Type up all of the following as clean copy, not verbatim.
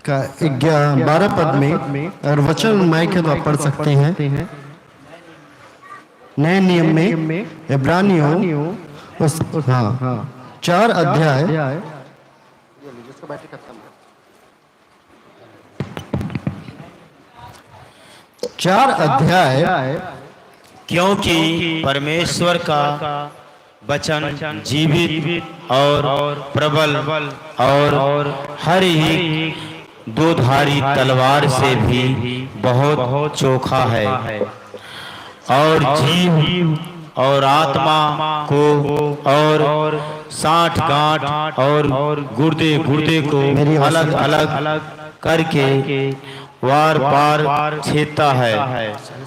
का 12 पद में, और वचन माइक है तो आप पढ़ सकते हैं। नए नियम में इब्रानियों उस 4 अध्याय 4 अध्याय। क्योंकि परमेश्वर का वचन जीवित और प्रबल और हर एक दोधारी तलवार से भी बहुत चोखा है, और जीव और आत्मा को और साठ गांठ और गुर्दे को अलग अलग करके वार पार छेदता है,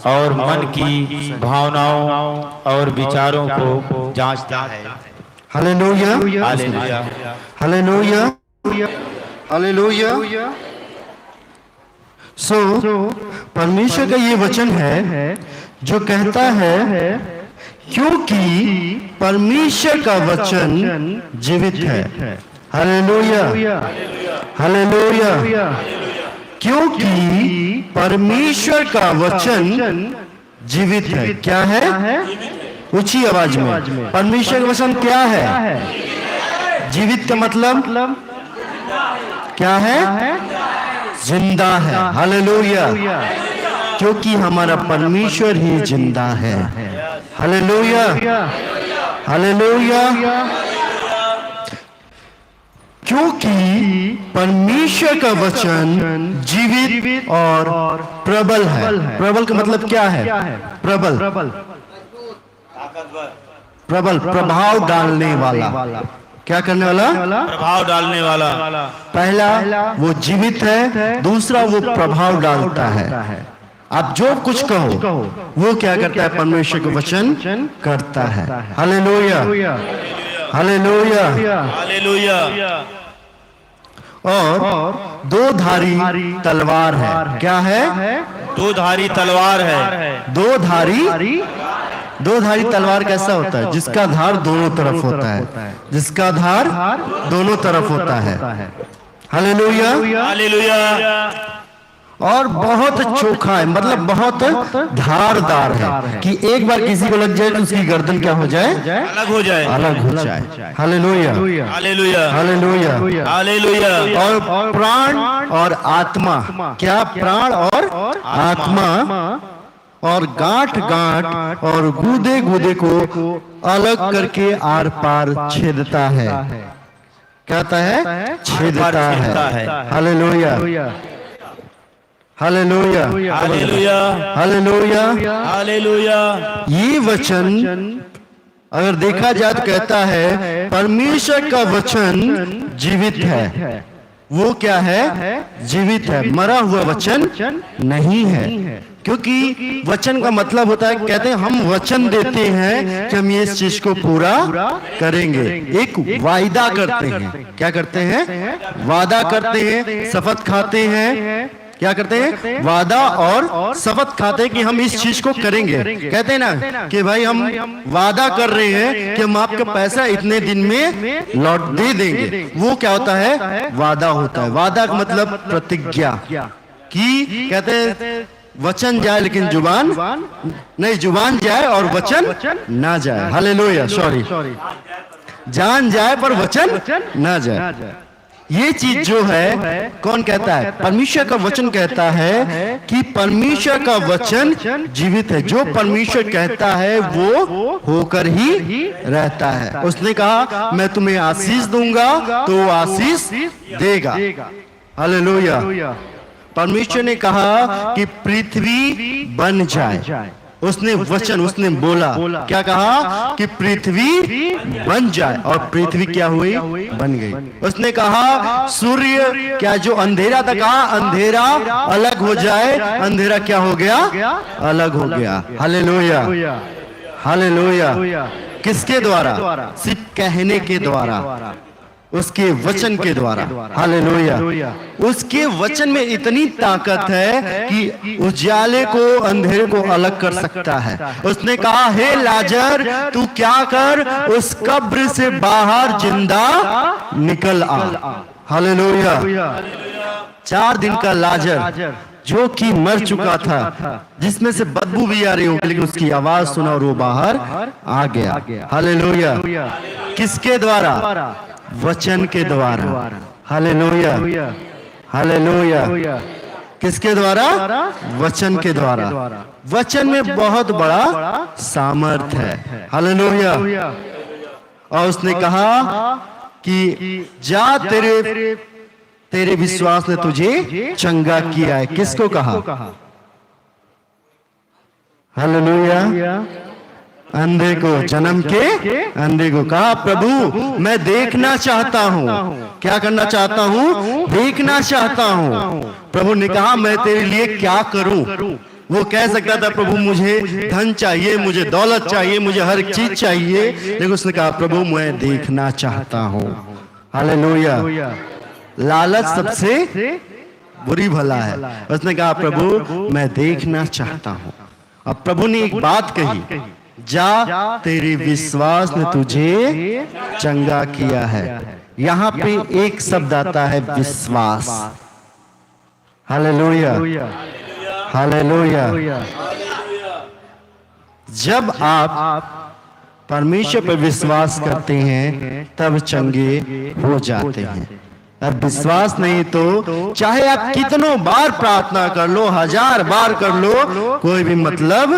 और मन की भावनाओं और विचारों को जांचता है। Hallelujah, hallelujah, hallelujah, hallelujah. So परमेश्वर का ये वचन है जो कहता है, क्योंकि परमेश्वर का वचन जीवित है। Hallelujah, hallelujah. क्योंकि परमेश्वर का वचन जीवित है। क्या है? ऊंची आवाज में, परमेश्वर का वचन क्या है? जीवित का मतलब क्या है? जिंदा है। हालेलुया, क्योंकि हमारा परमेश्वर ही जिंदा है। Hallelujah, hallelujah. क्योंकि परमेश्वर का वचन जीवित और प्रबल है। प्रबल का मतलब क्या है? प्रबल, प्रबल, प्रभाव डालने वाला। क्या करने वाला? प्रभाव डालने वाला। पहला वो जीवित है, दूसरा वो प्रभाव डालता है। आप जो कुछ कहो वो क्या करता है? परमेश्वर का वचन करता है। Hallelujah, hallelujah, hallelujah. और दो धारी तलवार है। क्या है? दो धारी तलवार है। दो धारी तलवार कैसा होता है? जिसका धार दोनों तरफ होता है, जिसका धार दोनों तरफ होता है। Hallelujah, hallelujah. और बहुत चोखा है, मतलब बहुत धारदार है कि एक बार किसी को लग जाए तो उसकी गर्दन क्या हो जाए? अलग हो जाए, अलग हो जाए। Hallelujah, hallelujah, hallelujah. हालेलुया। और प्राण और आत्मा, क्या? प्राण और आत्मा और गांठ और गूदे को अलग करके आर पार छेदता है। कहता है? छेदता है। Hallelujah, hallelujah, hallelujah, hallelujah, hallelujah. ये वचन अगर देखा जाए तो कहता है परमेश्वर का वचन जीवित है। वो क्या है? जीवित है, मरा हुआ वचन नहीं है। क्योंकि वचन का मतलब होता है, कहते हैं हम वचन देते हैं कि हम ये इस चीज को पूरा करेंगे। एक वायदा करते हैं। क्या करते हैं? वादा करते हैं, शपथ खाते हैं। क्या करते हैं? वादा और शपथ खाते हैं कि हम इस चीज को करेंगे। कहते हैं ना कि भाई हम वादा कर रहे हैं कि हम आपका पैसा इतने दिन में लौट दे देंगे। वो क्या होता है? वादा होता है। वादा का मतलब प्रतिज्ञा। कि कहते हैं वचन जाए लेकिन जुबान नहीं, जुबान जाए और वचन ना जाए। हालेलुया, सॉरी, जान जाए पर वचन ना जाए। ये चीज जो है कौन कहता है? परमेश्वर का वचन कहता है कि परमेश्वर का वचन जीवित है। जो परमेश्वर कहता है वो होकर ही रहता है। उसने कहा मैं तुम्हें आशीष दूंगा तो वो आशीष देगा। हालेलुया। परमेश्वर ने कहा कि पृथ्वी बन जाए। उसने वचन, उसने बोला, क्या कहा? कि पृथ्वी बन जाए, और पृथ्वी क्या हुई? बन गई। उसने कहा सूर्य, क्या जो अंधेरा था, कहा अंधेरा अलग हो जाए, अंधेरा क्या हो गया? अलग हो गया। Hallelujah, hallelujah. किसके द्वारा? सिर्फ कहने के द्वारा, उसके वचन के द्वारा। हालेलुया। उसके वचन में इतनी ताकत है कि उजाले को अंधेरे को अलग कर सकता है। उसने कहा हे लाजर तू क्या कर, उस कब्र से बाहर जिंदा निकल आ। हालेलुया। 4 दिन का लाजर जो कि मर चुका था, जिसमें से बदबू भी आ रही होगी, लेकिन उसकी आवाज सुना और वो बाहर आ गया। हालेलुया। किसके द्वारा? वचन के द्वारा। Hallelujah, hallelujah. किसके द्वारा? वचन के द्वारा। वचन में बहुत बड़ा सामर्थ्य है। हालेलुया। और उसने कहा कि जा, तेरे विश्वास ने तुझे चंगा किया है। किसको कहा? हालेलुया। अंधे को, जन्म के अंधे को कहा, प्रभु मैं देखना चाहता हूँ। क्या करना चाहता हूँ? देखना चाहता हूँ। प्रभु ने कहा मैं तेरे लिए क्या करूं? वो कह सकता था प्रभु मुझे धन चाहिए, मुझे दौलत चाहिए, मुझे हर चीज चाहिए, लेकिन उसने कहा प्रभु मैं देखना चाहता हूँ। हालेलुया। लालच सबसे बुरी भला है। उसने कहा प्रभु मैं देखना चाहता हूँ। अब प्रभु ने एक बात कही, जा, तेरे विश्वास ने तुझे चंगा किया है। यहाँ पे एक शब्द आता है विश्वास। Hallelujah, hallelujah. जब आप परमेश्वर पर विश्वास करते हैं तब चंगे हो जाते हैं। अब विश्वास नहीं तो चाहे आप कितनों बार प्रार्थना कर लो, 1000 बार कर लो, कोई भी मतलब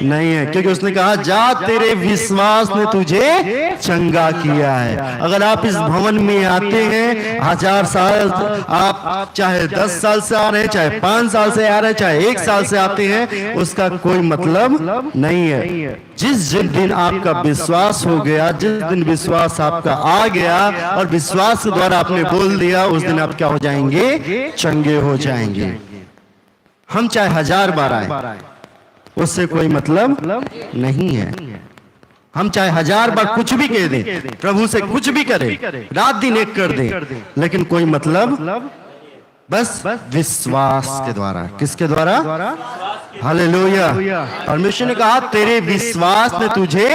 नहीं है, क्योंकि उसने कहा जा, तेरे विश्वास ने तुझे चंगा किया है। अगर आप इस भवन में आते हैं 1000 साल, आप चाहे 10 साल से आ रहे हैं, चाहे 5 साल से आ रहे हैं, चाहे 1 साल से आते हैं, उसका कोई मतलब नहीं है। जिस दिन आपका विश्वास हो गया, जिस दिन विश्वास आपका आ गया और विश्वास के द्वारा आपने बोल दिया, उस दिन आप क्या हो जाएंगे? चंगे हो जाएंगे। हम चाहे 1000 बार आए, उससे कोई मतलब नहीं है। हम चाहे 1000 बार कुछ भी कह दें, प्रभु से कुछ भी करें, रात दिन एक कर दें, लेकिन कोई मतलब बस विश्वास के द्वारा। किसके द्वारा? हालेलुया। परमेश्वर ने कहा तेरे विश्वास ने तुझे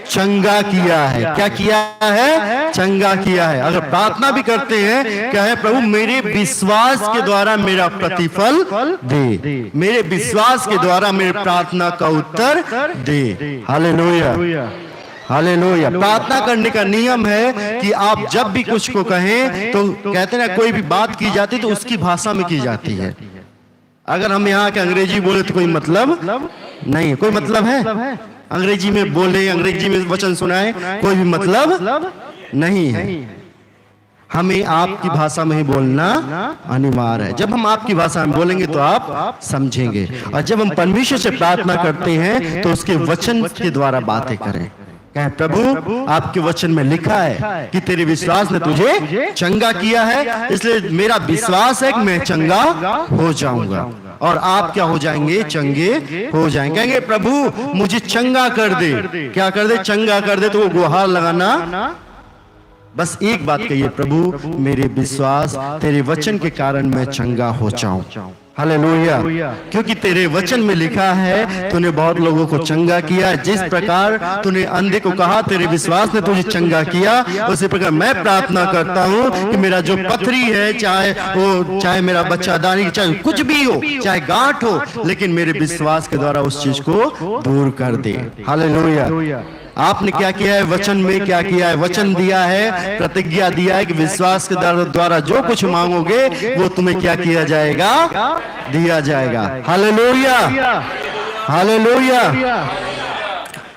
चंगा किया है। क्या किया है? चंगा किया है। अगर प्रार्थना भी करते हैं, क्या है? प्रभु मेरे विश्वास के द्वारा मेरा प्रतिफल दे, मेरे विश्वास के द्वारा मेरे प्रार्थना का उत्तर दे। Hallelujah, hallelujah. प्रार्थना करने का नियम है कि आप जब भी कुछ को कहें तो कहते हैं ना, कोई भी बात की जाती तो उसकी भाषा में की जाती है। अगर हम यहाँ के अंग्रेजी बोले तो कोई मतलब नहीं, कोई मतलब है? अंग्रेजी में बोले, अंग्रेजी में वचन सुनाए, कोई भी मतलब नहीं है। हमें आपकी भाषा में ही बोलना अनिवार्य है। जब हम आपकी भाषा में बोलेंगे तो आप समझेंगे, और जब हम परमेश्वर से प्रार्थना करते हैं तो उसके वचन के द्वारा बातें करें। कहे प्रभु आपके वचन में लिखा है कि तेरे विश्वास ने तुझे चंगा किया है, इसलिए मेरा विश्वास है कि मैं चंगा हो जाऊंगा। और आप क्या हो जाएंगे? चंगे हो जाएंगे। कहेंगे प्रभु मुझे चंगा कर दे। क्या कर दे? चंगा कर दे। तो वो गुहार लगाना, बस एक बात कहिए, प्रभु मेरे विश्वास तेरे वचन के कारण मैं चंगा हो जाऊं। हालेलुया। क्योंकि तेरे वचन में लिखा है तूने बहुत लोगों को चंगा किया। जिस प्रकार तूने अंधे को कहा तेरे विश्वास ने तुझे चंगा किया, उसी प्रकार मैं प्रार्थना करता हूँ कि मेरा जो पथरी है, चाहे मेरा बच्चादानी, चाहे कुछ भी हो, चाहे गांठ हो, लेकिन मेरे विश्वास के द्वारा उस चीज को दूर कर दे। हालेलुया। आपने क्या किया है? वचन में क्या किया है? वचन दिया है, प्रतिज्ञा दिया है कि विश्वास के द्वारा जो कुछ मांगोगे वो तुम्हें क्या किया जाएगा? दिया जाएगा। Hallelujah, hallelujah.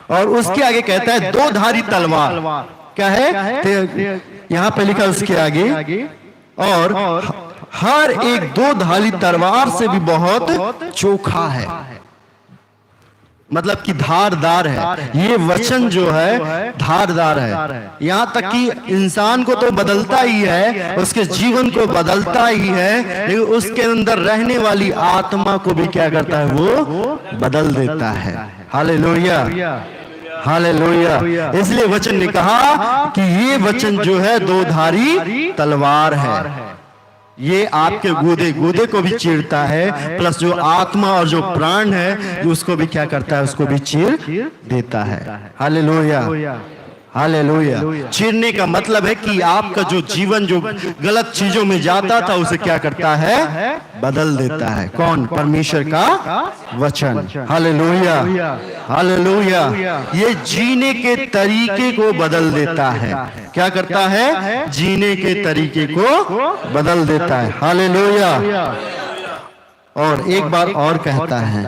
और उसके आगे कहता है दो धारी तलवार। क्या है? यहाँ पे लिखा उसके आगे, और हर एक दो धारी तलवार से भी बहुत चोखा है, मतलब कि धारदार है। ये वचन जो है धारदार है, यहाँ तक कि इंसान को तो बदलता ही है, उसके जीवन को बदलता ही है, लेकिन उसके अंदर रहने वाली आत्मा को भी क्या करता है? वो बदल देता है। Hallelujah, hallelujah. इसलिए वचन ने कहा कि ये वचन जो है दो धारी तलवार है। ये आपके गूदे को भी चीरता है, प्लस जो आत्मा और जो प्राण है उसको भी क्या करता है? उसको भी चीर देता है। Hallelujah, hallelujah. चीरने का मतलब है कि आपका जो जीवन जो गलत चीजों में जाता था उसे क्या करता है, बदल देता है। कौन? परमेश्वर का वचन। Hallelujah, hallelujah. ये जीने के तरीके को बदल देता है। क्या करता है? जीने के तरीके को बदल देता है। हालेलुया। और एक बार और कहता है,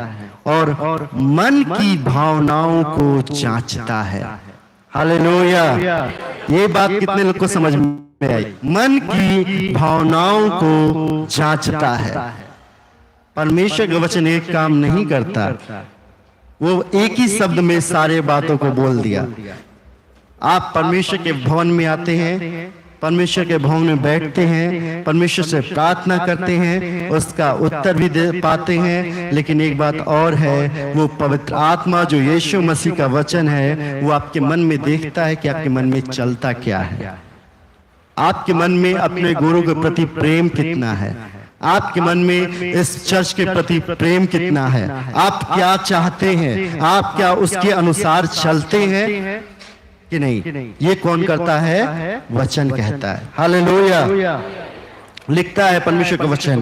और मन की भावनाओं को जांचता है। हालेलुया। ये बात कितने लोग को समझ में आई? मन की भावनाओं को जांचता है। परमेश्वर का वचन एक काम नहीं करता, वो एक ही शब्द में सारे बातों को बोल दिया। आप परमेश्वर के भवन में आते हैं, परमेश्वर के भवन में बैठते हैं, परमेश्वर से प्रार्थना करते हैं, उसका उत्तर भी दे पाते हैं। लेकिन एक बात और है, वो पवित्र आत्मा जो यीशु मसीह का वचन है, वो आपके मन में देखता है कि आपके मन में चलता क्या है। आपके मन में अपने गुरु के प्रति प्रेम कितना है, आपके मन में इस चर्च के प्रति प्रेम कितना है, आप क्या चाहते हैं, आप क्या उसके अनुसार चलते हैं कि नहीं। ये कौन करता है? वचन कहता है। हालेलुया। लिखता है परमेश्वर का वचन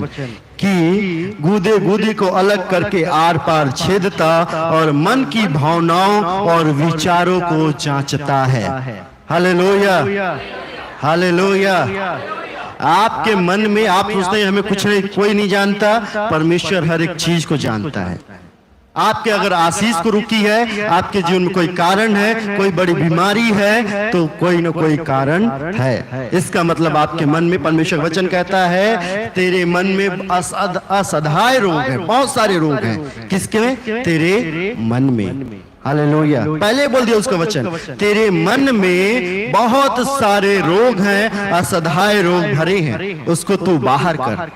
कि गूदे गूदे को अलग करके आर पार छेदता और मन की भावनाओं और विचारों को जांचता है। Hallelujah, hallelujah. आपके मन में आप सोचते हैं हमें कुछ नहीं, कोई नहीं जानता, परमेश्वर हर एक चीज को जानता है। आपके अगर आशीष को रुकी है, आपके जीवन में कोई कारण है, कोई बड़ी बीमारी है, तो कोई ना कोई कारण है। इसका मतलब आपके मन में, परमेश्वर वचन कहता है, तेरे मन में असधाय रोग है, बहुत सारे रोग हैं। किसके में? तेरे मन में। हालेलुया। पहले बोल दिया उसका वचन, तेरे मन में बहुत सारे रोग हैं, असधाय रोग भरे हैं, उसको तू बाहर कर।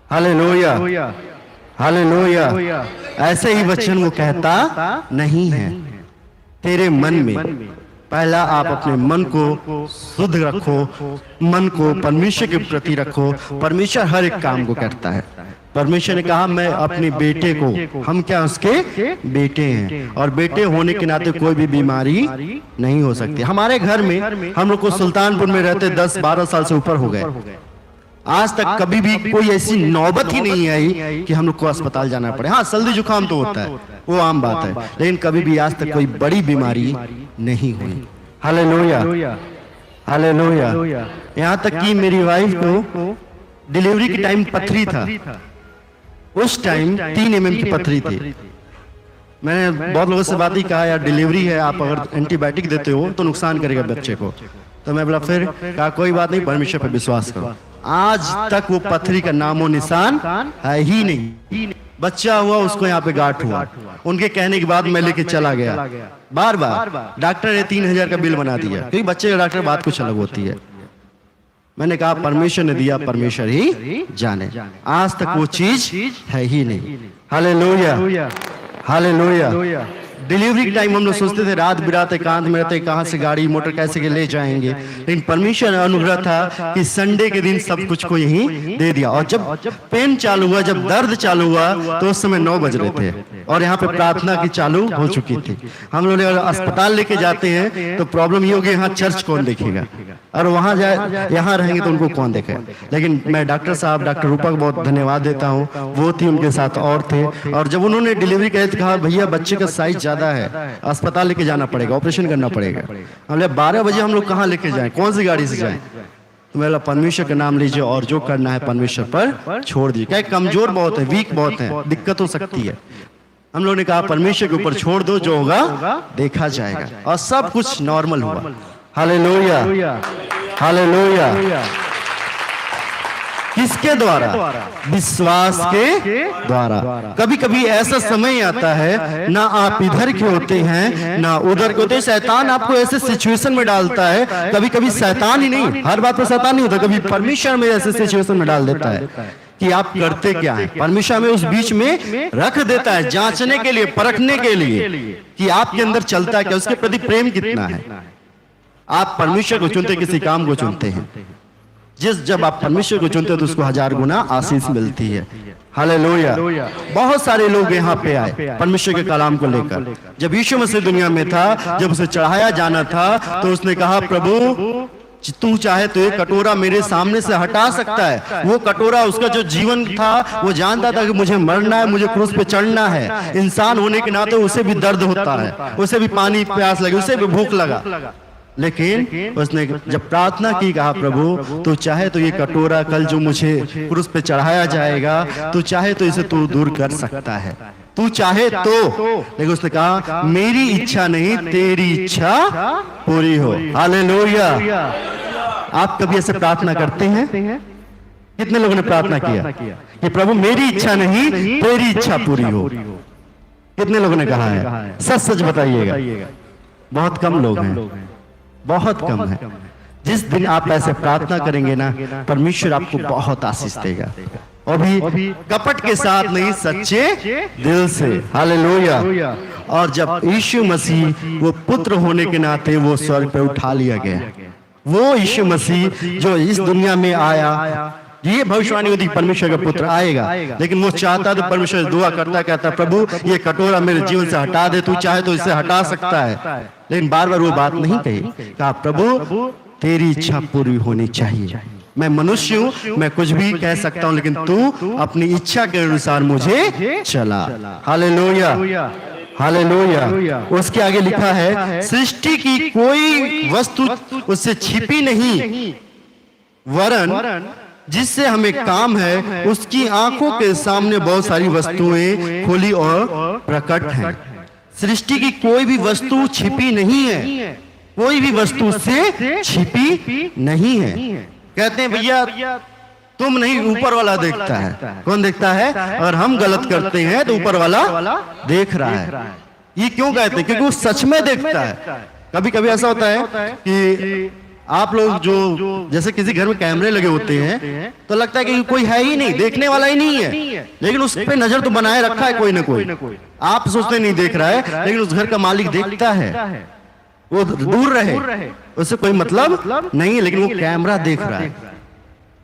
Hallelujah, hallelujah. ऐसे ही वचन वो कहता नहीं है। तेरे मन में पहला आप अपने मन को शुद्ध रखो, मन को परमेश्वर के प्रति रखो। परमेश्वर हर एक काम को करता है। परमेश्वर ने कहा, मैं अपने बेटे को, हम क्या उसके बेटे हैं, और बेटे होने के नाते कोई भी बीमारी नहीं हो सकती। हमारे घर में, हम लोग को सुल्तानपुर में रहते 10-12 साल से ऊपर हो गए, आज तक कभी भी कोई ऐसी नौबत ही नहीं आई कि हम लोग को अस्पताल जाना पड़े। हाँ, सर्दी जुकाम तो होता है, वो आम बात है, लेकिन कभी भी आज तक कोई बड़ी बीमारी नहीं हुई। Hallelujah, hallelujah. यहाँ तक कि मेरी वाइफ को डिलीवरी के टाइम पथरी था, उस टाइम 3 mm की पथरी थी। मैंने बहुत लोगों से बात ही कहा, यार डिलीवरी है, आप अगर एंटीबायोटिक देते हो तो नुकसान करेगा बच्चे को। तो मैं बोला, फिर कहा कोई बात नहीं, परमेश्वर पर विश्वास करो। आज तक वो पथरी का नामो निशान है ही नहीं। बच्चा हुआ, उसको यहाँ पे गांठ हुआ, उनके कहने के बाद मैं लेके चला गया। बार बार डॉक्टर ने 3000 का बिल बना दिया, क्योंकि बच्चे का डॉक्टर बात कुछ अलग होती है। मैंने कहा परमेश्वर ने दिया, परमेश्वर ही जाने। आज तक वो चीज है ही नहीं। Hallelujah, hallelujah. डिलीवरी के टाइम हम लोग सोचते थे रात बिरात एकांत में रहते, कहाँ से गाड़ी मोटर कैसे के ले जाएंगे, लेकिन परमेश्वर का अनुग्रह था कि संडे के दिन सब कुछ को यहीं दे दिया। और जब पेन चालू हुआ, जब दर्द चालू हुआ, तो उस समय 9 बज रहे थे और यहाँ पे प्रार्थना की चालू हो चुकी थी। हम लोग अस्पताल लेके जाते हैं तो प्रॉब्लम ये होगी, यहाँ चर्च कौन देखेगा, और वहां जाए यहाँ रहेंगे तो उनको कौन देखेगा। लेकिन मैं डॉक्टर साहब, डॉक्टर रूपा को बहुत धन्यवाद देता हूँ, वो थी, उनके साथ और थे। और जब उन्होंने डिलीवरी करे तो कहा, भैया बच्चे का साइज ज्यादा है, अस्पताल लेके जाना पड़ेगा, ऑपरेशन करना पड़ेगा। हमने 12 बजे हम लोग कहाँ लेके जाएं, कौन सी गाड़ी से जाएं? तो मैं बोला परमेश्वर का नाम लीजिए और जो करना है परमेश्वर पर छोड़ दीजिए। क्या कमजोर बहुत है, वीक बहुत है, दिक्कत हो सकती है। हम लोगों ने कहा परमेश्वर के ऊपर छोड़ दो, जो होगा देखा जाएगा, और सब कुछ नॉर्मल हुआ। Hallelujah, hallelujah. किसके द्वारा? विश्वास के द्वारा। कभी कभी ऐसा समय आता है, ना आप इधर के होते हैं ना उधर के होते हैं, शैतान आपको ऐसे सिचुएशन में डालता है। कभी कभी शैतान ही नहीं, हर बात पर शैतान नहीं होता, कभी परमेश्वर में ऐसे सिचुएशन में डाल देता है कि आप करते क्या है। परमेश्वर में उस बीच में रख देता है, जांचने के लिए, परखने के लिए कि आपके अंदर चलता क्या, उसके प्रति प्रेम कितना है। आप परमेश्वर को चुनते, किसी काम को चुनते हैं। जब आप परमेश्वर को चुनते हो तो उसको 1000 गुना आशीष मिलती है। हालेलुया। बहुत सारे लोग यहाँ पे आए परमेश्वर के कलाम को लेकर। जब यीशु मसीह दुनिया में था, जब उसे चढ़ाया जाना था, तो उसने कहा, प्रभु तू चाहे तो ये कटोरा मेरे सामने से हटा सकता है। वो कटोरा, उसका जो जीवन था, वो जानता था कि मुझे मरना है, मुझे क्रूस पे चढ़ना है। इंसान होने के नाते उसे भी दर्द होता है, उसे भी पानी प्यास लगी, उसे भी भूख लगा, लेकिन उसने जब प्रार्थना की, कहा, प्रभु तू चाहे तो ये कटोरा कल जो मुझे क्रूस पे चढ़ाया जाएगा, तू चाहे तो इसे तू दूर कर सकता है, तू चाहे तो। लेकिन उसने कहा, मेरी इच्छा नहीं, तेरी इच्छा पूरी हो। हालेलुया। आप कभी ऐसे प्रार्थना करते हैं? कितने लोगों ने प्रार्थना किया कि प्रभु मेरी इच्छा नहीं, तेरी इच्छा पूरी हो? कितने लोगों ने कहा है? सच सच बताइएगा। बहुत कम लोग हैं, बहुत कम है। जिस दिन आप ऐसे प्रार्थना करेंगे ना, परमेश्वर आपको बहुत आशीष देगा, और भी कपट के साथ नहीं, सच्चे दिल से। हालेलुया। और जब यीशु मसीह वो पुत्र होने के नाते वो स्वर्ग पे उठा लिया गया, वो यीशु मसीह जो इस दुनिया में आया, ये भविष्यवाणी होती परमेश्वर का पुत्र आएगा, लेकिन वो चाहता तो परमेश्वर दुआ करता, कहता, प्रभु ये कटोरा मेरे जीवन से हटा दे, तू चाहे तो इसे हटा सकता है। लेकिन बार बार वो बात नहीं कही, कहा, प्रभु तेरी इच्छा पूरी होनी चाहिए। मैं मनुष्य हूं, मैं कुछ भी कह सकता हूं, लेकिन तू अपनी इच्छा के अनुसार मुझे चला। Hallelujah, hallelujah. उसके आगे लिखा है, सृष्टि की कोई वस्तु उससे छिपी नहीं, वरन जिससे हमें काम है, उसकी आंखों के सामने बहुत सारी वस्तुएं खुली और प्रकट हैं। सृष्टि की कोई भी वस्तु छिपी नहीं है, कोई भी वस्तु उससे छिपी नहीं है। कहते हैं, भैया तुम नहीं, ऊपर वाला देखता है। कौन देखता है? अगर हम गलत करते हैं तो ऊपर वाला देख रहा है। ये क्यों कहते हैं? क्योंकि वो सच में देखता है। कभी कभी ऐसा होता है कि आप लोग जो जैसे किसी घर में कैमरे लगे होते हैं, तो लगता है कि कोई है ही नहीं, देखने वाला ही नहीं है, लेकिन उस पे नजर तो बनाए रखा है कोई ना कोई। आप सोचते नहीं देख रहा है, लेकिन उस घर का मालिक देखता है। वो दूर रहे, उससे कोई मतलब नहीं, लेकिन वो कैमरा देख रहा है।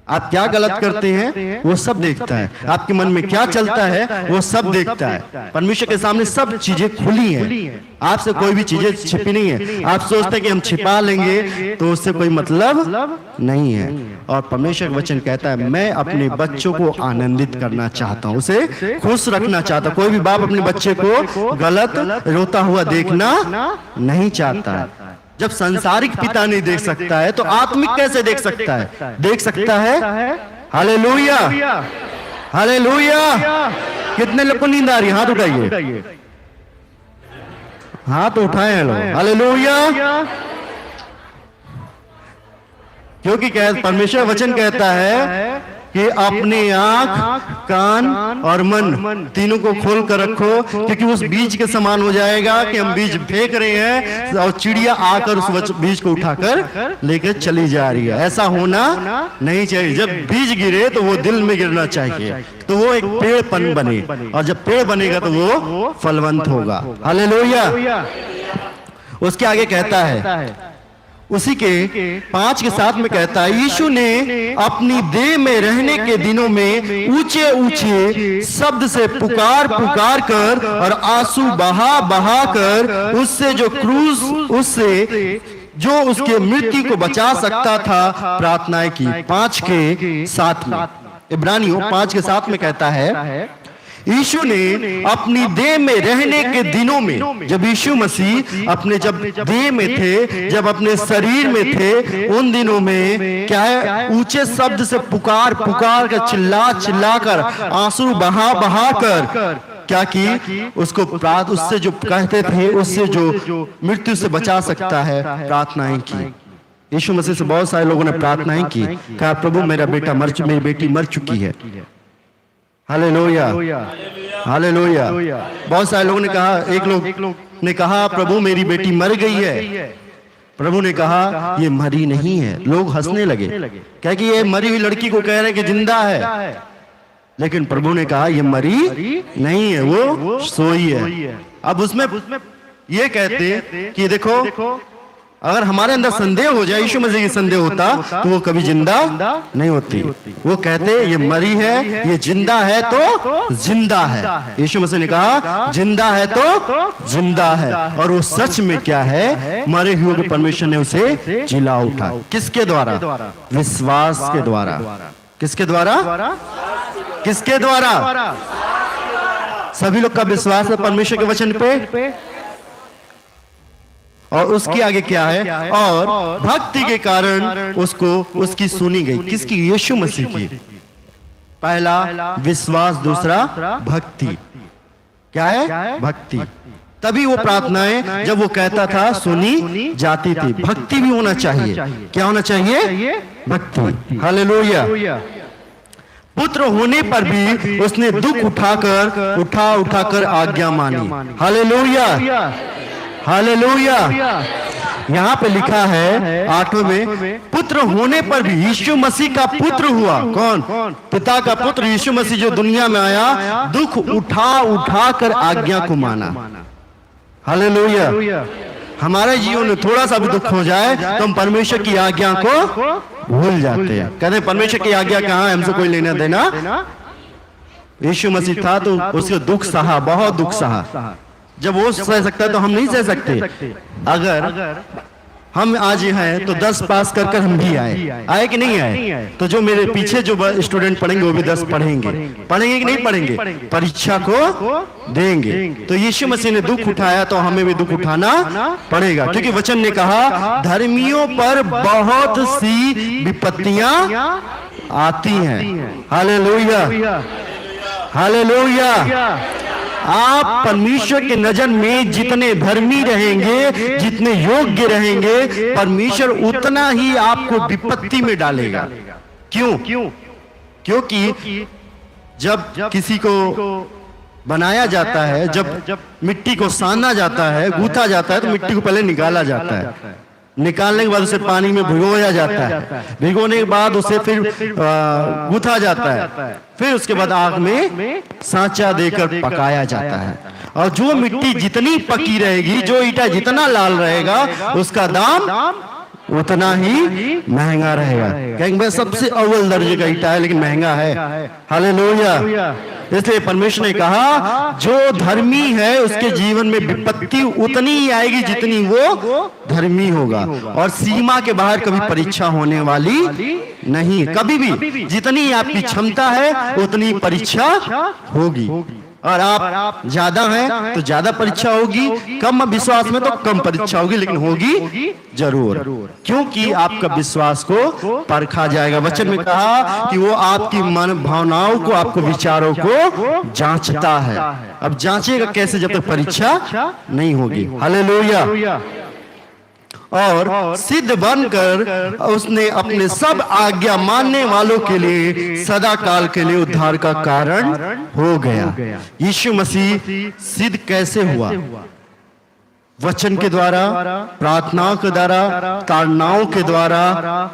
आप क्या गलत करते हैं वो सब देखता है, आपके मन में क्या चलता है वो सब देखता है। परमेश्वर के सामने सब चीजें खुली हैं, आपसे कोई भी चीजें छिपी नहीं है। आप सोचते हैं कि हम छिपा लेंगे तो उससे कोई मतलब नहीं है। और परमेश्वर का वचन कहता है, मैं अपने बच्चों को आनंदित करना चाहता हूँ, उसे खुश रखना चाहता हूँ। कोई भी बाप अपने बच्चे को गलत रोता हुआ देखना नहीं चाहता। जब सांसारिक पिता नहीं देख सकता है तो आत्मिक कैसे देख सकता है? देख सकता है। Hallelujah, hallelujah. कितने लोग को नींद आ रही है? हाथ उठाइए, हाथ उठाए हैं लोग। हालेलुया। क्योंकि परमेश्वर वचन कहता है कि अपने आंख, कान और मन तीनों को खोल कर रखो, क्योंकि उस बीज के समान हो जाएगा कि हम बीज फेंक रहे हैं और चिड़िया आकर उस बीज को उठाकर लेकर चली जा रही है। ऐसा होना नहीं चाहिए। जब बीज गिरे तो वो दिल में गिरना चाहिए, तो वो एक पेड़ बने, और जब पेड़ बनेगा तो वो फलवंत होगा। हालेलुया। उसके आगे कहता है, उसी के 5 के 7 में कहता है, यीशु ने अपनी देह में रहने के दिनों में ऊंचे ऊंचे शब्द से पुकार पुकार कर और आंसू बहा बहा कर उससे जो क्रूस, उससे जो उसके मृत्यु को बचा सकता था, प्रार्थनाएं की। 5 के 7 में, इब्रानियों 5 के 7 में कहता है, यीशु ने अपनी देह में रहने के दिनों में, जब यीशु मसीह अपने जब देह में थे, जब अपने शरीर में थे, उन दिनों में क्या है, ऊंचे शब्द से पुकार पुकार कर, चिल्ला चिल्ला कर, आंसू बहा बहा कर क्या की, उसको उससे जो कहते थे, उससे जो मृत्यु से बचा सकता है, प्रार्थनाएं की। यीशु मसीह से बहुत सारे लोगों ने प्रार्थनाएं की, कहा, प्रभु मेरा बेटा मेरी बेटी मर चुकी है। Hallelujah, hallelujah. बहुत सारे लोगों ने कहा, एक लोग ने कहा, प्रभु मेरी बेटी मर गई है। प्रभु ने कहा, ये मरी नहीं है। लोग हंसने लगे, क्या कि ये मरी हुई लड़की को कह रहे हैं कि जिंदा है, लेकिन प्रभु ने कहा, ये मरी नहीं है, वो सोई है। अब उसमें ये कहते कि देखो, अगर हमारे अंदर संदेह हो जाए, यीशु मसीह की संदेह होता, तो वो कभी जिंदा नहीं होती। वो कहते ये मरी है, ये जिंदा है तो जिंदा है। यीशु मसीह ने कहा जिंदा है तो जिंदा है, और वो सच में क्या है, मरे हुए को परमेश्वर ने उसे जिला उठा। किसके द्वारा? विश्वास के द्वारा। किसके द्वारा? किसके द्वारा? सभी लोग का विश्वास है परमेश्वर के वचन पे, और उसके आगे क्या है, और भक्ति के कारण उसको उसकी सुनी गई। किसकी? यीशु मसीह की। पहला विश्वास, दूसरा भक्ति। क्या है? भक्ति। तभी वो प्रार्थनाएं जब वो कहता था सुनी जाती थी। भक्ति भी होना चाहिए। क्या होना चाहिए? भक्ति। हालेलुया। पुत्र होने पर भी उसने दुख उठाकर आज्ञा मानी। Hallelujah, hallelujah. यहाँ पे लिखा है 8वें में, पुत्र होने पर भी यीशु मसीह का पुत्र हुआ। कौन? पिता का पुत्र यीशु मसीह जो दुनिया में आया, दुख उठाकर आज्ञा को माना। हालेलुया। हमारे जीवन में थोड़ा सा भी दुख हो जाए तो हम परमेश्वर की आज्ञा को भूल जाते हैं। कहते हैं परमेश्वर की आज्ञा कहाँ है, हमसे कोई लेना देना। यीशु मसीह था तो उसको दुख सहा, बहुत दुख सहा। जब वो सह सकता है तो हम नहीं सह सकते। अगर हम आज हैं तो 10 पास कर हम भी आए कि नहीं आए? तो जो मेरे पीछे जो स्टूडेंट पढ़ेंगे वो भी 10 पढ़ेंगे कि नहीं पढ़ेंगे? परीक्षा को देंगे। तो यीशु मसीह ने दुख उठाया तो हमें भी दुख उठाना पड़ेगा, क्योंकि वचन ने कहा धर्मियों पर बहुत सी विपत्तियां आती हैं। Hallelujah, hallelujah. आप परमेश्वर के नजर में जितने धर्मी रहेंगे, जितने योग्य रहेंगे, परमेश्वर उतना ही आपको विपत्ति में डालेगा। क्यों? क्योंकि जब किसी को बनाया जाता है, जब मिट्टी को साना जाता है, गूंथा जाता है, तो मिट्टी को पहले निकाला जाता है। निकालने के बाद उसे पानी में भिगोया जाता है, भिगोने के बाद उसे फिर गूंथा जाता है, फिर उसके बाद आग में सांचा देकर पकाया जाता है। और जो मिट्टी जितनी पकी रहेगी, जो ईटा जितना लाल रहेगा, उसका दाम उतना ही महंगा रहेगा। कहेंगे सबसे अव्वल दर्जे का ईटा है लेकिन महंगा है। हालेलुया। इसलिए परमेश्वर ने कहा जो धर्मी है उसके जीवन में विपत्ति उतनी ही आएगी जितनी वो धर्मी होगा, और सीमा के बाहर कभी परीक्षा होने वाली नहीं। कभी भी जितनी आपकी क्षमता है उतनी परीक्षा होगी, और आप ज्यादा हैं तो ज्यादा परीक्षा होगी, कम विश्वास में तो कम परीक्षा होगी, लेकिन होगी जरूर, क्योंकि आपका विश्वास को परखा जाएगा। वचन में कहा कि वो आपकी मन भावनाओं को, आपको विचारों को जांचता है। अब जांचेगा कैसे जब तक परीक्षा नहीं होगी। हालेलुया। और सिद्ध बनकर उसने अपने सब आज्ञा मानने वालों के लिए सदा काल के लिए उद्धार का कारण हो गया। यीशु मसीह सिद्ध कैसे हुआ? वचन के द्वारा, प्रार्थनाओं के द्वारा, ताड़नाओं के द्वारा,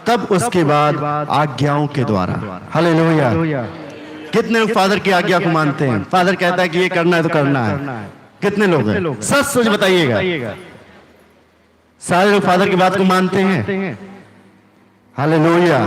तब उसके बाद आज्ञाओं के द्वारा। हालेलुया। कितने लोग फादर की आज्ञा को मानते हैं? फादर कहता है कि ये करना है तो करना है। कितने लोग हैं? सच सच बताइएगा। सारे लोग फादर की बात को मानते हैं। हालेलुया।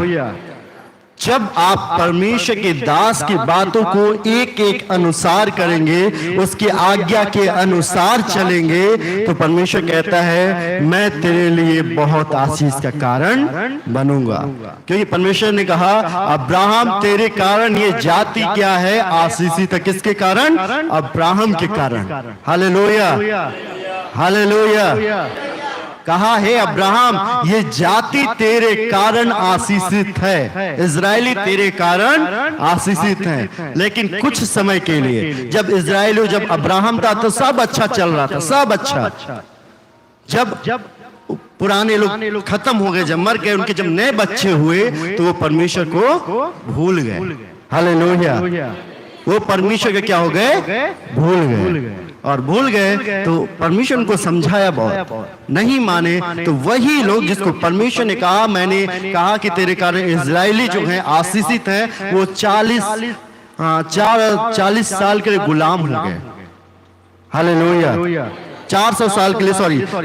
जब आप परमेश्वर के दास की बातों को एक एक अनुसार करेंगे, उसकी आज्ञा के अनुसार चलेंगे, तो परमेश्वर कहता है मैं तेरे लिए बहुत आशीष का कारण बनूंगा। क्योंकि परमेश्वर ने कहा अब्राहम तेरे कारण ये जाति क्या है आशीषित है। किसके कारण? अब्राहम के कारण। Hallelujah, hallelujah. कहा है अब्राहम ये जाति तेरे कारण आशीषित है, इजरायली तेरे कारण आशीषित हैं। लेकिन कुछ समय के लिए जब अब्राहम था तो सब अच्छा चल रहा था, सब अच्छा। जब पुराने लोग खत्म हो गए, जब मर गए, उनके जब नए बच्चे हुए तो वो परमेश्वर को भूल गए। हालेलुया। वो परमेश्वर के क्या हो गए? भूल गए। और भूल गए तो परमेश्वर उनको समझाया बहुत, नहीं माने। तो वही लोग जिसको परमेश्वर ने कहा, मैंने कहा कि तेरे कारण इजरायली जो हैं आशीषित हैं, वो 40 साल के लिए गुलाम हो गए। हालेलुया। 400 साल के लिए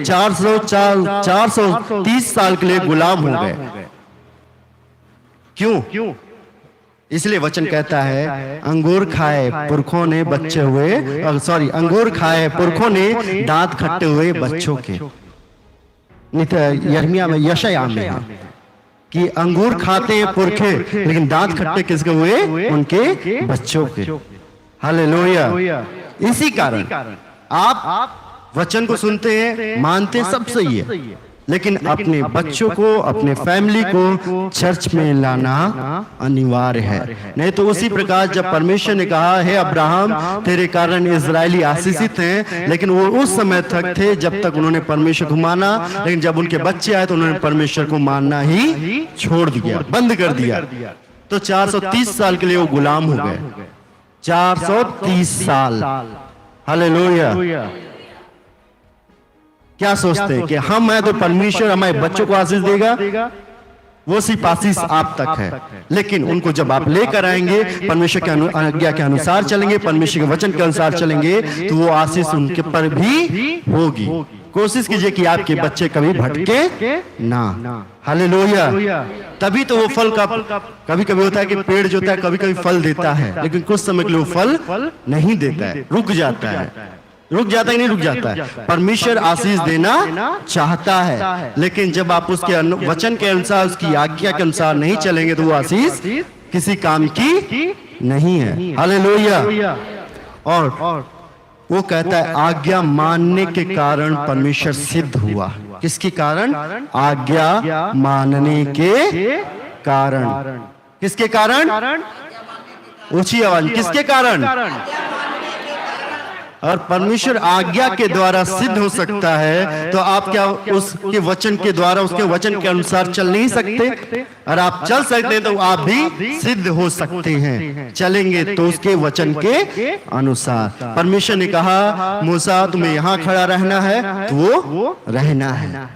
430 साल के लिए गुलाम हो गए। क्यों? इसलिए वचन कहता है अंगूर खाए पुरखों ने बच्चे हुए, अंगूर खाए पुरखों ने दांत खट्टे हुए बच्चों के। यिर्मयाह में, यशायाह में है कि अंगूर खाते हैं पुरखे, लेकिन दांत खट्टे किसके हुए? उनके बच्चों के। हालेलुया। इसी कारण आप वचन को सुनते हैं, मानते हैं, सब सही है, लेकिन अपने बच्चों को, अपने फैमिली को चर्च में लाना अनिवार्य है। नहीं तो उसी प्रकार जब परमेश्वर ने कहा है अब्राहम तेरे कारण इजरायली आशीषित हैं, लेकिन वो उस समय तक थे जब तक उन्होंने परमेश्वर को माना, लेकिन जब उनके बच्चे आए तो उन्होंने परमेश्वर को मानना ही छोड़ दिया, बंद कर दिया। तो 430 साल के लिए वो गुलाम हो गए। 430 साल। हालेलुया। क्या सोचते हैं कि हम हैं तो परमेश्वर हमारे बच्चों को आशीष देगा? वो सिर्फ आशीष आप तक है, लेकिन उनको जब आप लेकर आएंगे, परमेश्वर के आज्ञा के अनुसार चलेंगे, परमेश्वर के वचन के अनुसार चलेंगे, तो वो आशीष उनके पर भी होगी। कोशिश कीजिए कि आपके बच्चे कभी भटके ना। हालेलुया। तभी तो वो फल का कभी कभी होता है कि पेड़ जो होता है कभी कभी फल देता है, लेकिन कुछ समय के लिए वो फल नहीं देता है, रुक जाता है। रुक जाता है, नहीं रुक जाता है। परमेश्वर आशीष देना चाहता है, लेकिन जब आप उसके वचन के अनुसार, उसकी आज्ञा के अनुसार नहीं चलेंगे तो वो आशीष किसी काम की नहीं है। हालेलुया। और वो कहता है आज्ञा मानने के कारण परमेश्वर सिद्ध हुआ। किसके कारण? आज्ञा मानने के कारण। किसके कारण? ऊंची आवाज, किसके कारण? और परमेश्वर आज्ञा के द्वारा सिद्ध हो सकता है, तो आप क्या उसके वचन के द्वारा, उसके वचन के अनुसार चल नहीं सकते? और आप चल सकते हैं तो आप भी सिद्ध हो सकते हैं, चलेंगे तो उसके वचन के अनुसार। परमेश्वर ने कहा मूसा तुम्हें यहाँ खड़ा रहना है, तो वो रहना है।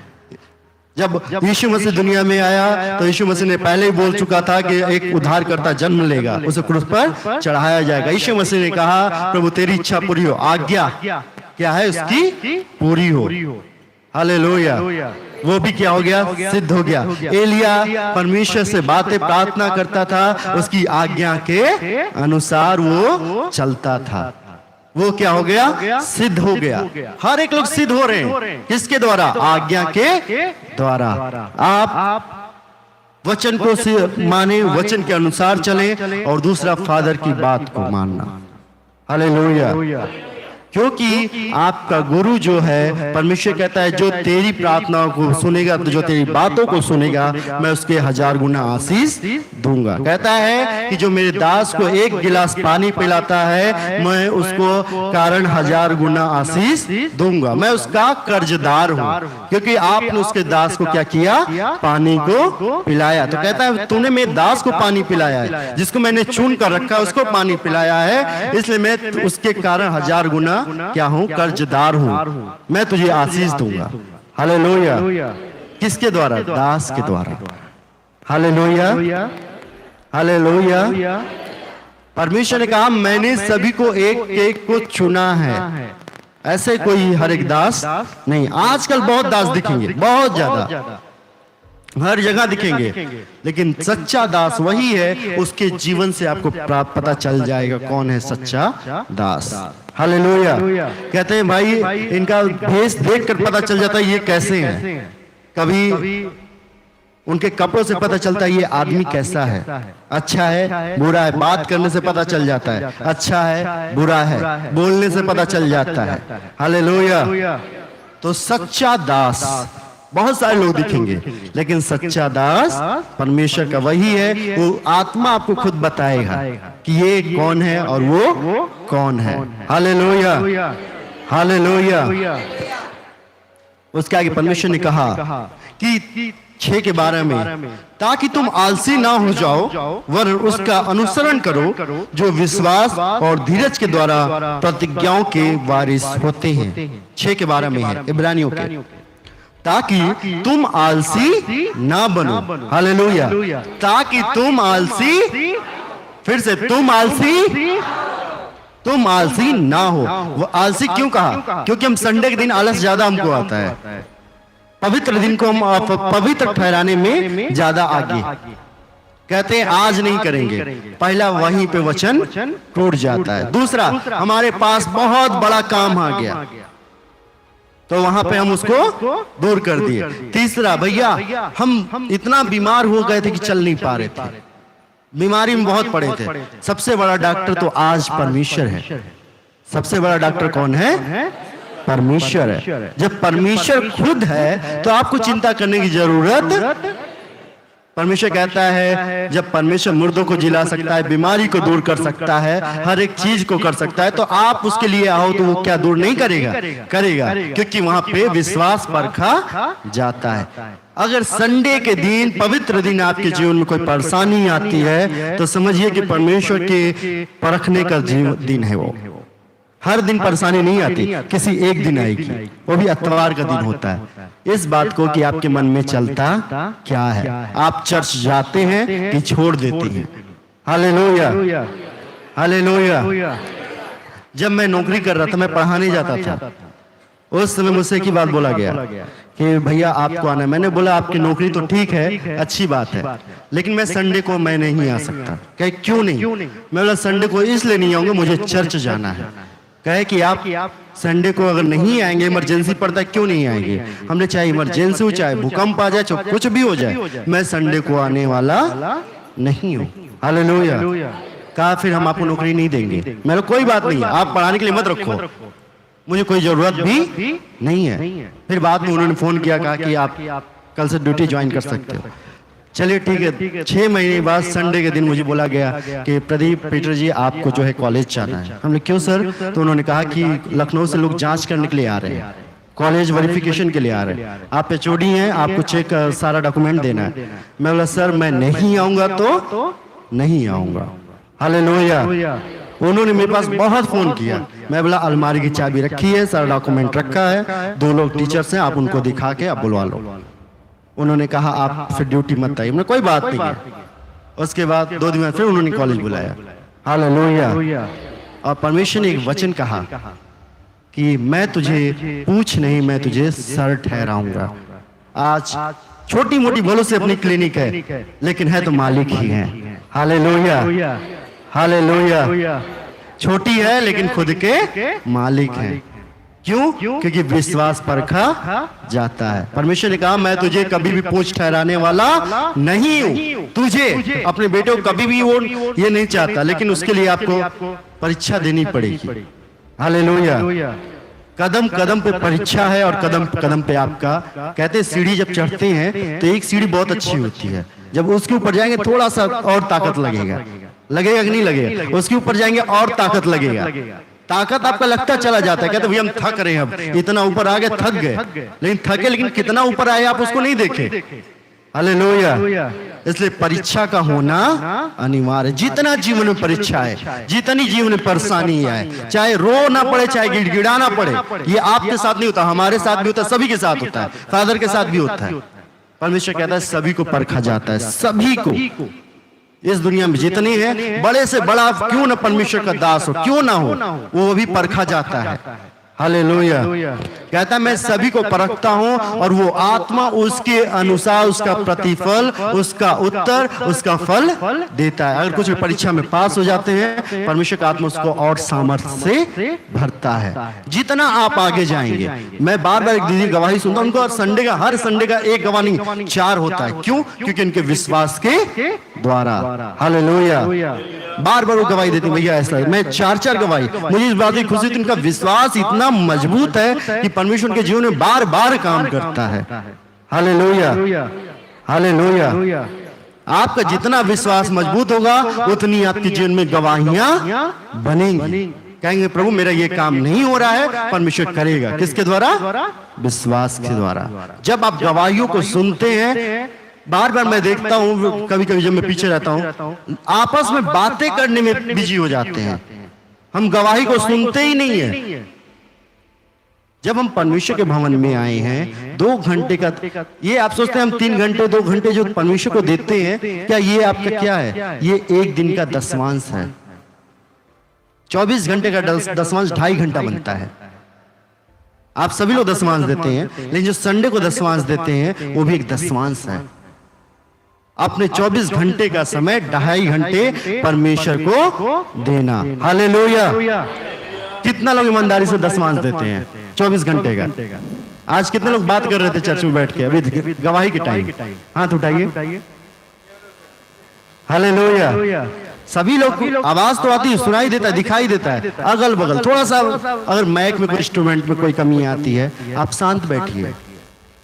जब यीशु मसीह दुनिया में आया तो यीशु मसीह ने पहले ही बोल चुका था कि एक उद्धारकर्ता जन्म लेगा, उसे क्रूस पर चढ़ाया जाएगा। यीशु मसीह ने कहा प्रभु तेरी इच्छा पूरी हो, आज्ञा क्या है उसकी पूरी हो। हालेलुया। वो भी क्या हो गया? सिद्ध हो गया। एलिया परमेश्वर से बातें प्रार्थना करता था, उसकी आज्ञा के अनुसार वो चलता था। वो क्या हो गया? सिद्ध हो गया। हर एक लोग सिद्ध हो रहे हैं। किसके द्वारा? आज्ञा के द्वारा। आप वचन को माने, वचन के अनुसार चलें, और दूसरा फादर की बात को मानना। हालेलुया। क्योंकि आपका गुरु जो है, परमेश्वर कहता है जो तेरी प्रार्थनाओं को सुनेगा, तो जो तेरी बातों को सुनेगा, मैं उसके 1000 गुना आशीष दूंगा। कहता है कि जो मेरे दास को एक गिलास पानी पिलाता है, मैं उसको कारण 1000 गुना आशीष दूंगा। मैं उसका कर्जदार हूँ, क्योंकि आपने उसके दास को क्या किया? पानी को पिलाया। तो कहता है तूने मेरे दास को पानी पिलाया है, जिसको मैंने चुन कर रखा है उसको पानी पिलाया है, इसलिए मैं उसके कारण 1000 गुना क्या हूं? कर्जदार हूं। मैं तुझे आशीष दूंगा। हालेलुया। किसके द्वारा? दास के द्वारा। हालेलुया। हालेलुया। परमेश्वर ने कहा मैंने सभी को एक एक को चुना है। ऐसे कोई हर एक दास नहीं। आजकल बहुत दास दिखेंगे, बहुत ज्यादा, हर जगह दिखेंगे, लेकिन सच्चा दास वही है। उसके जीवन से आपको पता चल जाएगा कौन है सच्चा दास। हालेलुया। कहते हैं भाई इनका भेष देखकर पता चल जाता है ये कैसे हैं। कभी उनके कपड़ों से पता चलता है ये आदमी कैसा है, अच्छा है बुरा है, बात करने से पता चल जाता है अच्छा है बुरा है, बोलने से पता चल जाता है। हालेलुया। तो सच्चा दास बहुत सारे लोग दिखेंगे, लेकिन सच्चा दास परमेश्वर का वही है। वो आत्मा आपको खुद बताएगा कि ये कौन है और वो कौन है। हालेलुया। हालेलुया। उसके आगे परमेश्वर ने कहा कि 6 के 12 में, ताकि तुम आलसी ना हो जाओ, वरन उसका अनुसरण करो जो विश्वास और धीरज के द्वारा प्रतिज्ञाओं के वारिस होते हैं। 6 के 12 में है इब्रानियों के। ताकि तुम आलसी ना बनो। हालेलुया। ताकि तुम आलसी, फिर से तुम आलसी तुम आलसी ना हो। वो आलसी क्यों कहा? क्योंकि हम संडे के दिन आलस ज्यादा हमको आता है, पवित्र दिन को हम पवित्र ठहराने में ज्यादा आगे कहते हैं आज नहीं करेंगे। पहला वहीं पे वचन टूट जाता है। दूसरा, हमारे पास बहुत बड़ा काम आ गया तो वहां पे हम उसको दूर कर दिए। तीसरा, भैया हम इतना बीमार हो गए थे कि चल नहीं पा रहे थे, बीमारी में बहुत पड़े थे। सबसे बड़ा डॉक्टर तो आज परमेश्वर है। सबसे बड़ा डॉक्टर कौन है? परमेश्वर है। जब परमेश्वर खुद है तो आपको चिंता करने की जरूरत। परमेश्वर कहता है जब परमेश्वर मुर्दों को जिला सकता है, बीमारी को दूर कर सकता है, हर एक चीज को कर सकता है, तो आप उसके लिए आओ तो वो क्या दूर नहीं करेगा? करेगा, क्योंकि वहां पे विश्वास परखा जाता है। अगर संडे के दिन, पवित्र दिन आपके जीवन में कोई परेशानी आती है तो समझिए कि परमेश्वर के परखने का दिन है वो। हर दिन परेशानी नहीं आती, किसी एक दिन आएगी, वो भी इतवार का दिन होता है। इस बात को कि आपके मन में चलता क्या है, आप चर्च जाते हैं कि छोड़ देते हैं? Hallelujah, hallelujah. जब मैं नौकरी कर रहा था, मैं पढ़ाने जाता था, उस समय मुझसे एक ही बात बोला गया कि भैया आपको आना है। मैंने बोला आपकी नौकरी तो ठीक है, अच्छी बात है, लेकिन मैं संडे को मैं नहीं आ सकता। कहे क्यों नहीं? मैं बोला संडे को इसलिए नहीं आऊंगा, मुझे चर्च जाना है। कहे कि आप संडे को अगर नहीं आएंगे, इमरजेंसी पड़ता है, क्यों नहीं आएंगे? हमने चाहे इमरजेंसी हो, चाहे भूकंप आ जाए, चाहे कुछ भी हो जाए, मैं संडे को आने वाला नहीं हूँ। हालेलुया। कहा फिर हम आपको नौकरी नहीं देंगे। मैंने कोई बात नहीं है, आप पढ़ाने के लिए मत रखो, मुझे कोई जरूरत भी नहीं है। फिर बाद में उन्होंने फोन किया, कहा कि आप कल से ड्यूटी ज्वाइन कर सकते हो। चलिए ठीक है। 6 महीने बाद संडे के दिन मुझे बोला गया कि प्रदीप पीटर जी आपको जो है कॉलेज जाना है। हमने क्यों सर? तो उन्होंने कहा कि लखनऊ से लोग जांच करने के लिए आ रहे हैं, कॉलेज वेरिफिकेशन के लिए आ रहे हैं, आप एचओडी हैं, आपको चेक सारा डॉक्यूमेंट देना है। मैं बोला सर मैं नहीं आऊंगा तो नहीं आऊंगा। हालेलुया। उन्होंने मेरे पास बहुत फोन किया। मैं बोला अलमारी की चाबी रखी है, सारा डॉक्यूमेंट रखा है, 2 लोग टीचर्स हैं, आप उनको दिखा के आप बुलवा लो। उन्होंने कहा आप फिर ड्यूटी मत आइए। मैंने कोई बात नहीं है। उसके बाद 2 दिन बाद फिर उन्होंने कॉलेज बुलाया। हालेलुया। और परमेश्वर ने एक वचन कहा कि मैं तुझे पूछ नहीं, मैं तुझे सर ठहराऊंगा। आज छोटी मोटी भलों से अपनी क्लिनिक है, लेकिन है तो मालिक ही है। Hallelujah, hallelujah. छोटी है लेकिन खुद के मालिक हैं। क्यों? क्योंकि विश्वास परखा जाता है। परमेश्वर ने कहा मैं तुझे कभी भी पूछ ठहराने वाला नहीं हूं। तुझे अपने बेटे को कभी भी वो ये नहीं चाहता, लेकिन उसके लिए आपको परीक्षा देनी पड़ेगी। हालेलुया। कदम कदम पे परीक्षा है और कदम कदम पे आपका, कहते हैं सीढ़ी जब चढ़ते हैं तो एक सीढ़ी बहुत अच्छी होती है, जब उसके ऊपर जाएंगे थोड़ा सा और ताकत लगेगा कि नहीं लगेगा? उसके ऊपर जाएंगे और ताकत लगेगा। ताकत आपका लगता चला जाता है, कहते भैया हम थक रहे हैं, अब इतना ऊपर आ गए, थक गए, लेकिन थके, लेकिन कितना ऊपर आए आप उसको नहीं देखे। हालेलुया। इसलिए परीक्षा का होना अनिवार्य है। जितना जीवन में परीक्षा है, जितनी जीवन में परेशानी है, चाहे रोना पड़े, चाहे गिड़गिड़ाना पड़े, ये आपके साथ नहीं होता, हमारे साथ भी होता है, सभी के साथ होता है, फादर के साथ भी होता है। परमेश्वर कहता है सभी को परखा जाता है, सभी को। इस दुनिया में जितने हैं, बड़े से बड़ा क्यों न परमेश्वर का दास हो, क्यों ना हो, वो भी परखा जाता है। हालेलुया। कहता है मैं सभी को परखता हूं और वो आत्मा उसके अनुसार उसका प्रतिफल, उसका उत्तर, उसका फल देता है। अगर कुछ परीक्षा में पास हो जाते हैं, परमेश्वर का आत्मा उसको और सामर्थ्य से भरता है। जितना आप आगे जाएंगे, मैं बार बार एक दीदी गवाही सुनता हूं, उनको संडे का, हर संडे का एक गवाह नहीं 4 होता है। क्यों? क्योंकि उनके विश्वास के द्वारा। हालेलुया। बार बार वो गवाही देती भैया ऐसा है, मैं 4 गवाही। मुझे इस बात की खुशी थी, उनका विश्वास इतना मजबूत है कि परमेश्वर उनके जीवन में बार बार काम करता है। Hallelujah, hallelujah. आपका जितना विश्वास मजबूत होगा, उतनी आपके जीवन में गवाहियां बनेंगी। कहेंगे प्रभु मेरा ये काम नहीं हो रहा है, परमेश्वर करेगा। किसके द्वारा? विश्वास के द्वारा। जब आप गवाहियों को सुनते हैं, बार बार मैं देखता हूं, कभी कभी जब मैं पीछे रहता हूं, आपस में बातें करने में बिजी हो जाते हैं, हम गवाही को सुनते ही नहीं है। जब हम परमेश्वर के भवन में आए हैं, 2 घंटे का, ये आप सोचते हैं हम 3 घंटे 2 घंटे जो परमेश्वर को देते हैं, क्या ये आपका क्या है? ये एक दिन का दशमांश है। 24 घंटे का दशमांश 2.5 घंटा बनता है। आप सभी लोग दशमांश देते हैं, लेकिन जो संडे को दशमांश देते हैं वो भी एक दशमांश है। अपने 24 घंटे का समय 2.5 घंटे परमेश्वर को देना। हालेलुया। कितना लोग ईमानदारी से दशमांश देते हैं 24 घंटे का? आज कितने लोग बात कर रहे थे चर्च में बैठ के अभी गवाही के टाइम? हाथ उठाइए। हालेलुया। सभी लोग की आवाज तो आती है, सुनाई देता है, दिखाई देता है, अगल बगल थोड़ा सा अगर माइक में कोई इंस्ट्रूमेंट में कोई कमी आती है, आप शांत बैठिए,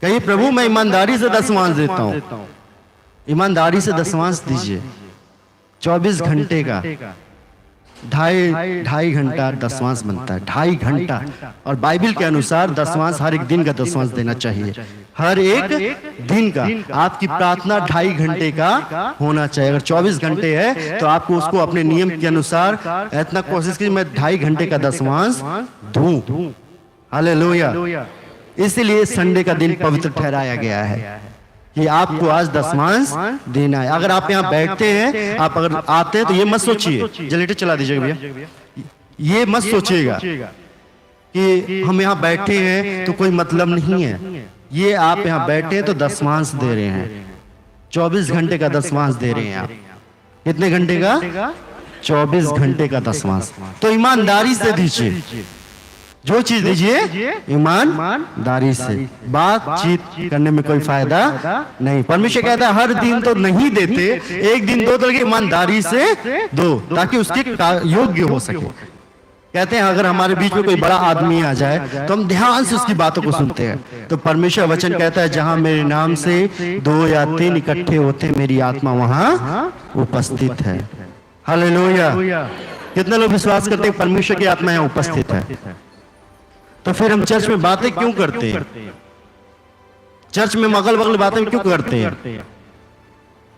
कहिए प्रभु मैं ईमानदारी से दशमांश देता हूं। ईमानदारी से दशमांश दीजिए। 24 घंटे का 2.5 घंटा दशमांश बनता है, 2.5 घंटा। और बाइबल के अनुसार दशमांश हर एक दिन का दशमांश देना चाहिए, हर एक दिन का। आपकी प्रार्थना 2.5 घंटे का होना चाहिए। अगर 24 घंटे है तो आपको उसको अपने नियम के अनुसार इतना कोशिश कीजिए मैं 2.5 घंटे का दशमांश दूं। हालेलुया। इसलिए संडे का दिन पवित्र ठहराया गया है कि आपको आज दशमांश देना है। अगर आप यहाँ बैठते हैं, आप अगर आते हैं तो ये मत सोचिए, जनरेटर चला दीजिएगा भैया, ये मत सोचिएगा कि हम यहाँ बैठे हैं तो कोई मतलब नहीं है। ये आप यहाँ बैठे हैं तो दशमांश दे रहे हैं, 24 घंटे का दशमांश दे रहे हैं आप। कितने घंटे का? 24 घंटे का दशमांश। तो ईमानदारी से दीजिए, जो चीज दीजिए ईमानदारी से। बातचीत करने में कोई फायदा नहीं। परमेश्वर कहता है हर दिन तो नहीं देते, एक दिन दो तो ईमानदारी से दो ताकि उसके योग्य हो सके। कहते हैं अगर हमारे बीच में कोई बड़ा आदमी आ जाए तो हम ध्यान से उसकी बातों को सुनते हैं। तो परमेश्वर वचन कहता है जहां मेरे नाम से 2 या 3 इकट्ठे होते मेरी आत्मा वहां उपस्थित है। हालेलुया। कितने लोग विश्वास करते हैं परमेश्वर की आत्मा यहाँ उपस्थित है? तो फिर हम चर्च में बातें क्यों करते हैं? चर्च में अगल बगल बातें क्यों करते हैं?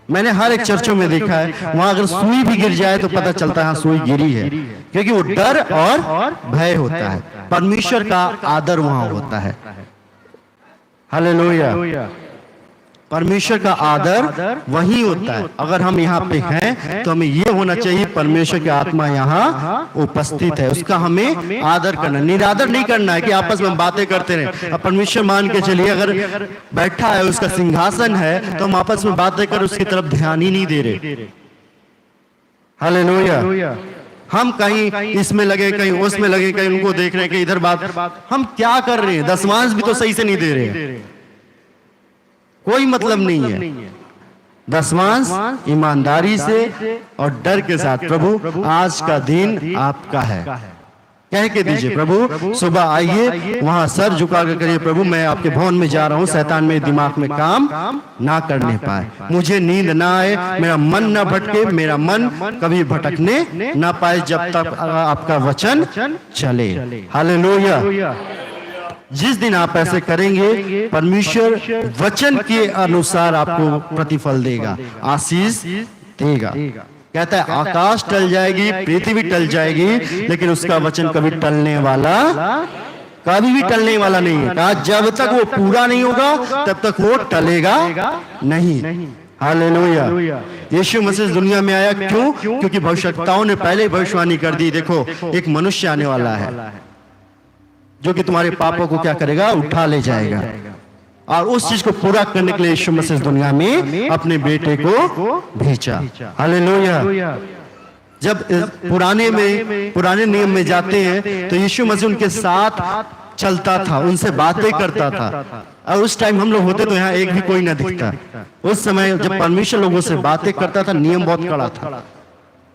मैंने हर एक चर्चों में देखा है, वहां अगर सुई भी गिर जाए तो पता चलता है सुई गिरी है, क्योंकि वो डर और भय होता है। परमेश्वर का आदर वहां होता है। हालेलुया। परमेश्वर का आदर वही होता है। अगर हम यहाँ पे हैं तो हमें ये होना चाहिए परमेश्वर की आत्मा यहाँ उपस्थित है, उसका हमें आदर करना, निरादर नहीं करना है कि आपस में बातें करते रहे। अब परमेश्वर मान के चलिए अगर बैठा है, उसका सिंहासन है, तो हम आपस में बातें कर उसकी तरफ ध्यान ही नहीं दे रहे। हालेलुया। हम कहीं इसमें लगे, कहीं उसमें लगे, कहीं उनको देख रहे हैं, कहीं इधर बात। हम क्या कर रहे हैं? दशमांश भी तो सही से नहीं दे रहे, कोई मतलब नहीं है। दशमांश ईमानदारी से और डर के साथ, प्रभु आज का दिन आपका है कह के दीजिए। प्रभु सुबह आइए, वहां सर झुका कर करिए, प्रभु मैं आपके भवन में जा रहा हूं, शैतान मेरे दिमाग में काम ना करने पाए, मुझे नींद ना आए, मेरा मन ना भटके, मेरा मन कभी भटकने ना पाए जब तक आपका वचन चले। हालेलुया। जिस दिन आप ऐसे करेंगे परमेश्वर वचन के अनुसार आपको प्रतिफल देगा, आशीष देगा। कहता है आकाश टल जाएगी, पृथ्वी टल जाएगी, लेकिन उसका वचन कभी टलने वाला, कभी भी टलने वाला नहीं है। कहा जब तक वो पूरा नहीं होगा तब तक वो टलेगा नहीं। हालेलुया। यीशु मसीह दुनिया में आया क्यों? क्योंकि भविष्यवक्ताओं ने पहले भविष्यवाणी कर दी, देखो एक मनुष्य आने वाला है जो कि तुम्हारे पापों को क्या करेगा? उठा ले जाएगा। और उस चीज को पूरा करने के लिए यीशु मसीह दुनिया में अपने बेटे को भेजा। हालेलुया। जब पुराने नियम में जाते हैं तो यीशु मसीह उनके साथ चलता था, उनसे बातें करता था। और उस टाइम हम लोग होते तो यहाँ एक भी कोई ना दिखता। उस समय जब परमेश्वर लोगों से बातें करता था, नियम बहुत कड़ा था।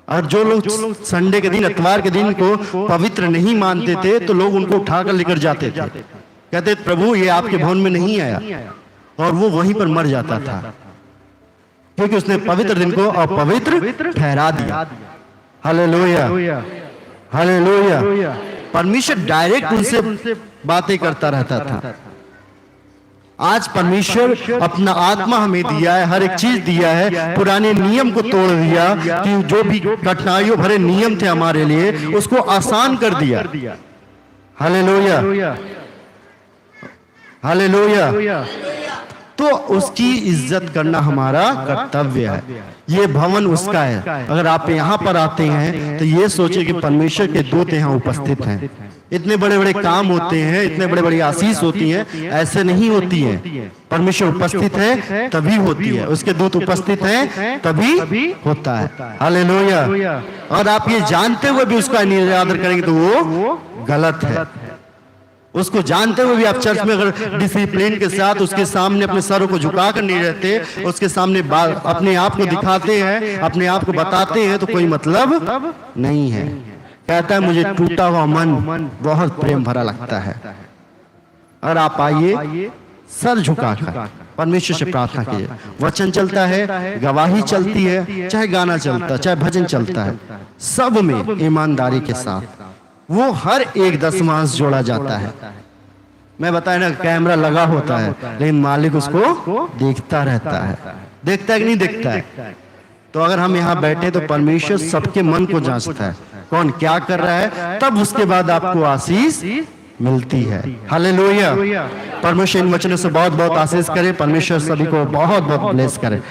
और जो लोग संडे के दिन, इतवार के दिन को पवित्र नहीं मानते थे तो लोग उनको उठाकर लेकर जाते थे, कहते प्रभु ये आपके भवन में नहीं आया, और वो वहीं पर मर जाता था क्योंकि उसने पवित्र दिन को अपवित्र ठहरा दिया। हालेलुया। हालेलुया। परमेश्वर डायरेक्ट उनसे बातें करता रहता था। आज परमेश्वर अपना आत्मा हमें दिया है, हर एक चीज दिया है, पुराने नियम को तोड़ दिया कि जो भी कठिनाइयों भरे नियम थे हमारे लिए उसको आसान कर दिया। हालेलुया। हालेलुया। तो उसकी इज्जत करना हमारा कर्तव्य है। ये भवन उसका है। अगर आप यहाँ पर आते हैं तो ये सोचिए कि परमेश्वर के दूत यहाँ उपस्थित हैं। इतने बड़े बड़े काम होते हैं, इतने बड़े बड़ी आशीष होती है, ऐसे नहीं होती है। परमेश्वर उपस्थित है तभी होती है, उसके दूत उपस्थित हैं तभी होता है। हालेलुया। और आप ये जानते हुए भी उसका निरादर करेंगे तो वो गलत है। उसको जानते हुए भी आप चर्च में अगर डिसिप्लिन के साथ उसके सामने अपने सरों को झुका कर नहीं रहते, उसके सामने अपने आप को दिखाते हैं, अपने आप को बताते हैं, तो कोई मतलब नहीं है। कहता है मुझे टूटा हुआ मन बहुत प्रेम भरा लगता है। और आप आइए सर झुकाकर परमेश्वर से प्रार्थना कीजिए। वचन चलता है, गवाही चलती है, चाहे गाना चलता है, चाहे भजन चलता है, सब में ईमानदारी के साथ वो हर एक दशमांश जोड़ा जाता है। मैं बताया ना, कैमरा लगा होता है लेकिन मालिक उसको देखता रहता है। देखता है कि नहीं देखता है? तो अगर हम यहाँ बैठे तो परमेश्वर सबके मन को जांचता है, कौन क्या कर रहा है, तब उसके बाद आपको आशीष मिलती है। हालेलुया। परमेश्वर इन वचनों से बहुत बहुत आशीष करे। परमेश्वर सभी को बहुत बहुत ब्लेस करे।